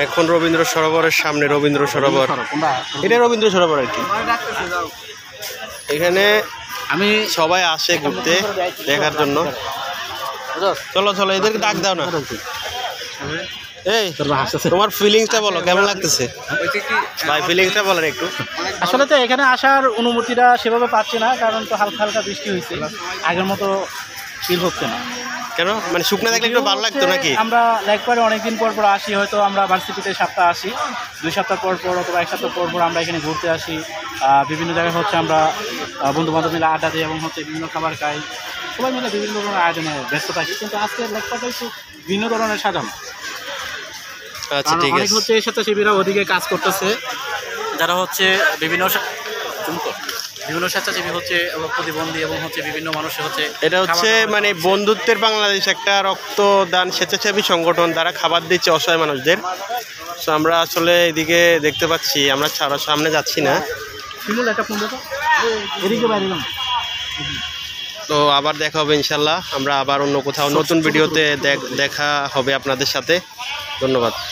এখন রবীন্দ্র সরোবরের সামনে রবীন্দ্র সরোবর, এটা রবীন্দ্র সরোবর আর কি। এখানে আমি সবাই আসে ঘুরতে দেখার জন্য। চলো চলো, এদেরকে ডাক দাও না। এই তোমার ফিলিংসটা বলো, কেমন লাগতেছে ভাই? ফিলিংসটা বলেন একটু। আসলে তো এখানে আসার অনুমতিটা সেভাবে পাচ্ছি না, কারণ তো হালকা হালকা বৃষ্টি হয়েছে, আগের মতো ফিল হচ্ছে না। কেন? মানে শুকনা থাকলে একটু ভালো লাগতো নাকি? আমরা একবারে অনেকদিন পর পর আসি, হয়তো আমরা ভার্সিটিতে সপ্তাহে আসি, 2 সপ্তাহ পর পর অথবা 1 সপ্তাহ পর পর আমরা এখানে ঘুরতে আসি। বিভিন্ন জায়গায় হচ্ছে আমরা বন্ধু বান্ধব মিলে আড্ডা দিই এবং হচ্ছে বিভিন্ন খাবার খাই, সবাই মিলে বিভিন্ন ধরনের আয়োজনে ব্যস্ত থাকি। কিন্তু আজকে লেকপাটা একটু ভিন্ন ধরনের সাজানো। আচ্ছা ঠিক আছে। হচ্ছে স্বেচ্ছাসেবীরা ওদিকে কাজ করতেছে, যারা হচ্ছে বিভিন্ন স্বেচ্ছাসেবী হচ্ছে প্রতিবন্ধী এবং হচ্ছে বিভিন্ন মানুষের হচ্ছে এটা হচ্ছে মানে বন্ধুত্বের বাংলাদেশ একটা রক্তদান স্বেচ্ছাসেবী সংগঠন, তারা খাবার দিচ্ছে অসহায় মানুষদের। তো আমরা আসলে এদিকে দেখতে পাচ্ছি, আমরা সামনে যাচ্ছি না। তো আবার দেখা হবে ইনশাল্লাহ, আমরা আবার অন্য কোথাও নতুন ভিডিওতে দেখা হবে আপনাদের সাথে। ধন্যবাদ।